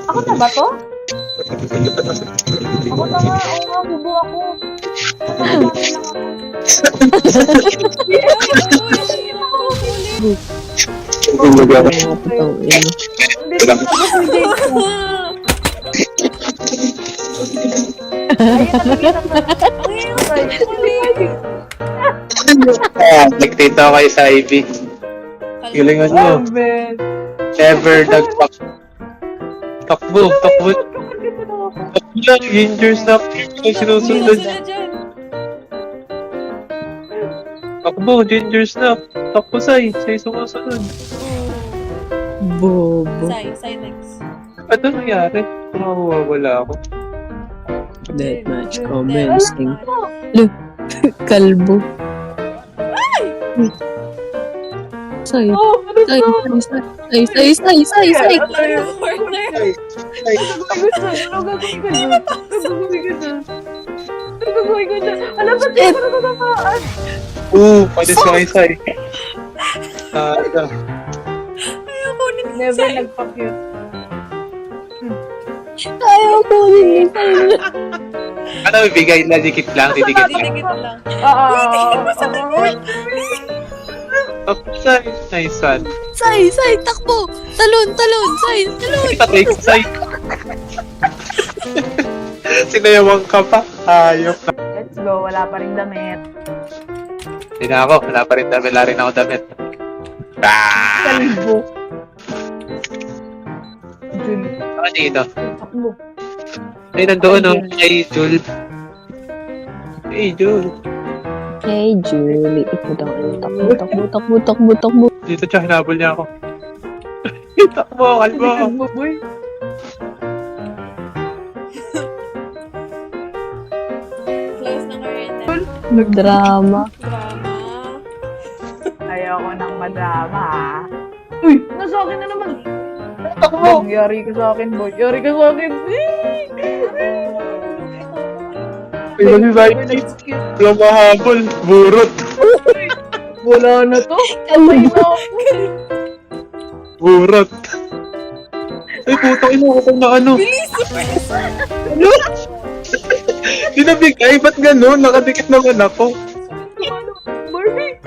Ako na ba to? Ako na nga, oo nga, bubo ako. Nagtito kayo sa Ivy. Galingan nyo. Never nagpak. Takbo. Takbo lang. Ginger snap. Ay, sinusunod. Takbo, ginger snap. Takbo, Sai. Sai sumusunod. Bobo. Sai next. Ano nangyari? Wala ako. Deathmatch commencing. Look, kalbo. Say. Corner. Pwede sa kay Sai. Ayoko ni Never nagpa-cute. Ayaw ko rin. Ano, bigay na dikit lang, didikit lang. Didikit lang. Sai, nice one. Say, takbo. Talon, say, talon. Patay ko, Sai. Sinayawang ka pa. Ayok na. Let's go, wala pa rin damit. Hindi na ako, wala pa rin damit. Wala rin ako damit. Kalbo. Jul. Ako dito. Takbo. Ay, nandoon o. Ay, Jul. Hey, Jul. Hey, Julie. Takbo. Dito siya, hinabol niya ako. Takbo, kalbo. Kalbo, boy. Close na merienda. Drama. Drama. Ayoko ng madrama. Uy, nasa akin na naman. Takbo. Yari ka sa akin, boy. Yari ka sa akin. Ay, wala Nike. Wala mahabol. Burot. Wala na to. Ay, na. Burot. Ay, putang ina ako na ano. Ano? Dinabigay, ba't gano'n? Nakadikit naman ako. Barbie.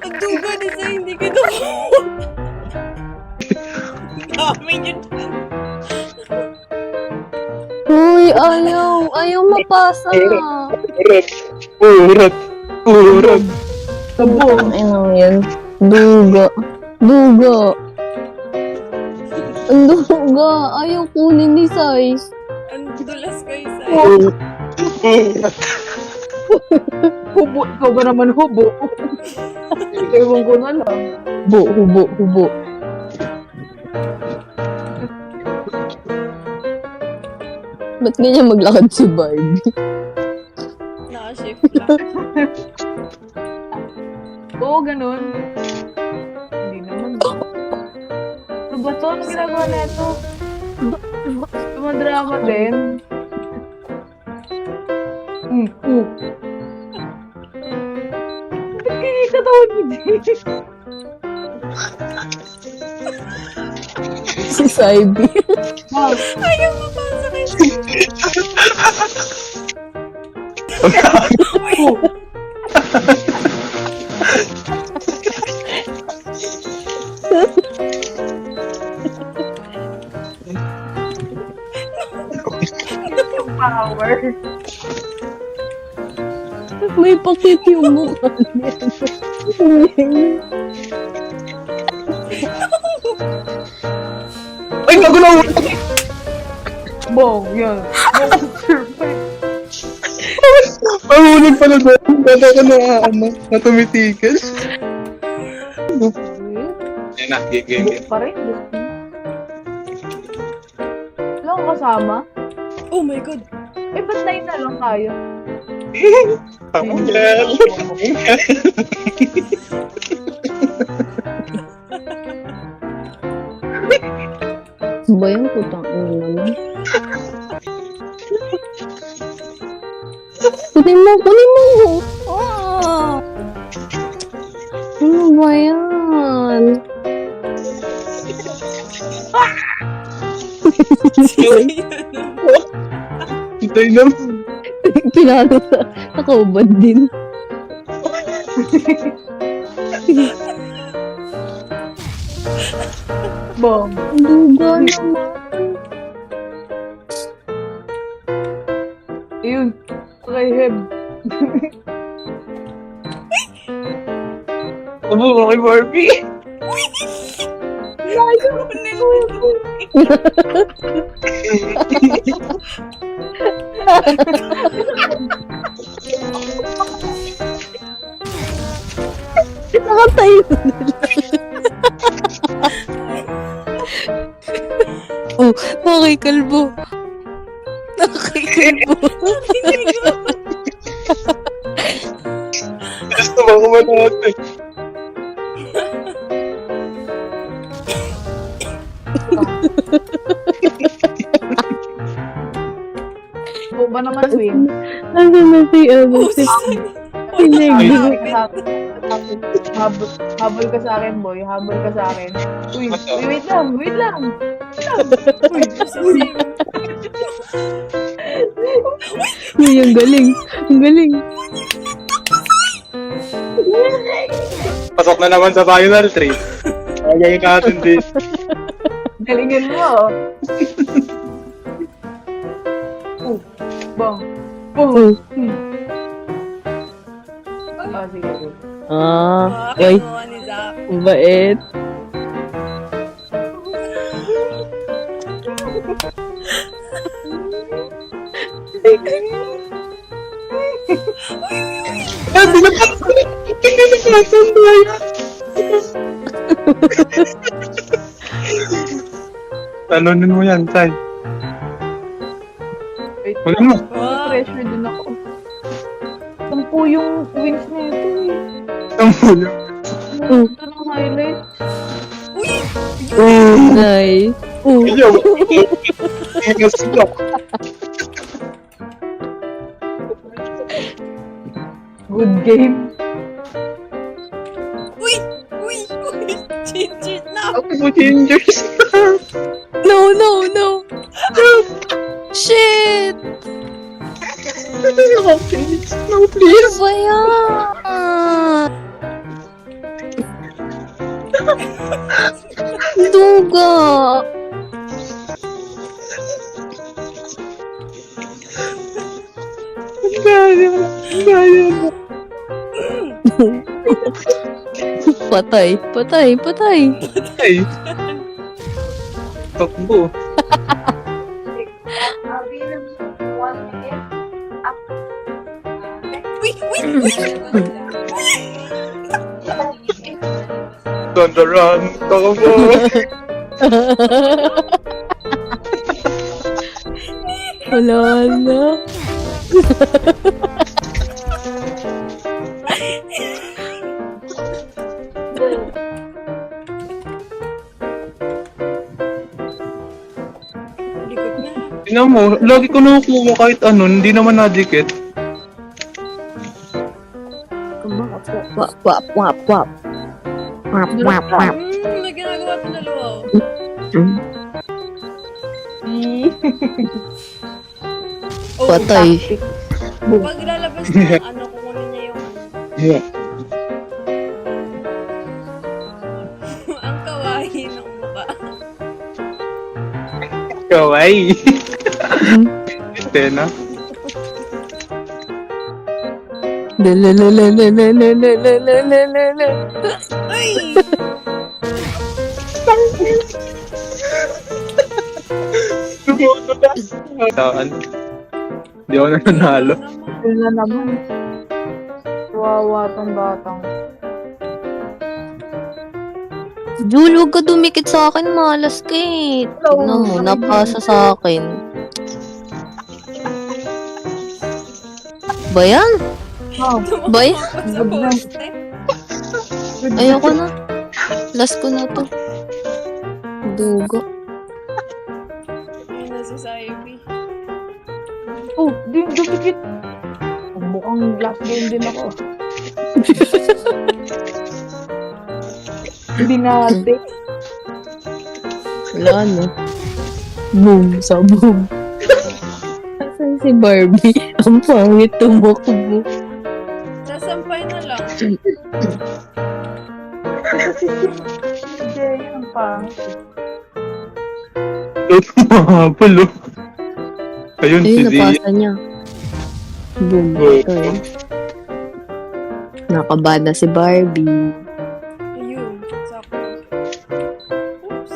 Ang dugo ni Sai, hindi ka dugo. Dami yun. Uy, ayaw mapasa. Burot. Tabo. Ano yan? Duga. Ang duga. Ayaw kunin ni Sais. Ang dulas kay Sai. Hubo. Ikaw ba naman hubo? Ewan ko na lang. Hubo. Ba't ganyan maglakad si Barbie? Naka-shift lang. Oo, ganun. Hindi naman. Ano ba to? Ano ginagawa na ito? Tumadrama din. Ba't kaya katawan mo din? Si Saibi. Ayaw mapasa kay Power. May pakit yung mukha niya. Ay, bago na ako. Bong, yan. Mahulog pala doon. Bago ka na tumitigas. Yan na, game. Pa rin. Wala akong kasama. Oh my God. Eh, ba't 9 na lang tayo? Pamulal. Ba yung putang ina naman? Kunin mo! Hintay naman. Pinalo sa nakubad din. Bong. Duga naman. Ayun. Okay, Heb. Abo, kay Barbie. Nakatayo. Oh, nakikalbo. Nakikalbo. Gusto ba kumanood eh? Po ba naman, Win? Ano na si si Pineg. Habol ka sa akin, boy. Habol ka sa akin. Uy, wait lang. Wait lang. Uy, ang galing. Ang galing. Pasok na naman sa final 3. Kaya yung natin din. Galingin mo. Bong. Bong. Oh, sige. Ah, uy, Kinuha ni Zach. ang bait. Hindi na pa. Hindi na pa. Sandaya. Tanonin mo yan, Tay. Wait. Kunin mo. Wow. Pressure din ako. Sampu yung wins na ito eh. Ang ulo. Ito ng highlight. Nice. Oh. Iyo. Iyo sila. Good game. Uy! Uy! Uy! Cheat na! Ako po gingers. No, no, no. Shit! No, please. No, please. Ano ba yan? Duga. Gaya. Gaya. Patay, patay, patay. Ay. Takbo. Uy! Uy! Uy! Don't run. Takbo. Wala na. Likod na. Tingnan mo, lagi ko nakukuha kahit ano, hindi naman nadikit. Wap, wap, wap, wap. Wap, wap, wap. May ginagawa ito dalawa. Oh, Patay. pag lalabas na, ano, kukunin niya yung Yeah. ang kawaii ng mukha. Kawaii. Ito na. Lalalalalalalalalala. Ay! Saan? Hindi ako nanalo. Full na naman. Wawa tong batang. Jul, huwag ka dumikit sa akin, malas ka eh. Tignan mo, napasa sa akin. Ba yan? Oh, Ba yan? Sa poste. Ayoko na. Last ko na to. Dugo. Ayun na si Saebi. oh, di dumikit. Mukhang last game din ako. Hindi na take. Wala no. Boom, sa boom. Asan si Barbie? Ang pangit tumakbo. Sasampay na lang. Jay, ang pangit. Ito mahabol, oh. Ayun, si Ayun, Zia. napasa niya. Boom, ito eh. Nakabada si Barbie. Ayun. Sakto. Oops.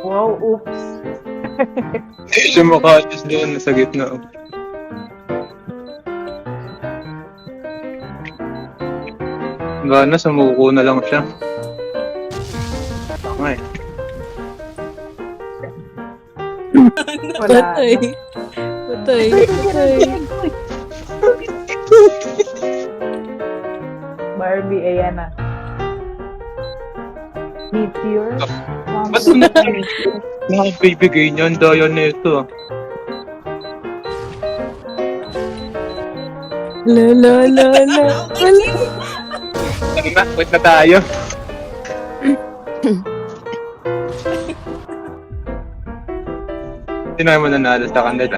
Wow, oops. Hindi siya makaalis doon sa gitna. Gana, sumuko na lang siya. Okay. Wala. Patay. Patay. Patay. Barbie, ayan na. Meteor? Ba't nakabibigay niya? Ang daya na ito. La la la la. Wait na tayo. Hindi na mo nanalo sa kanila.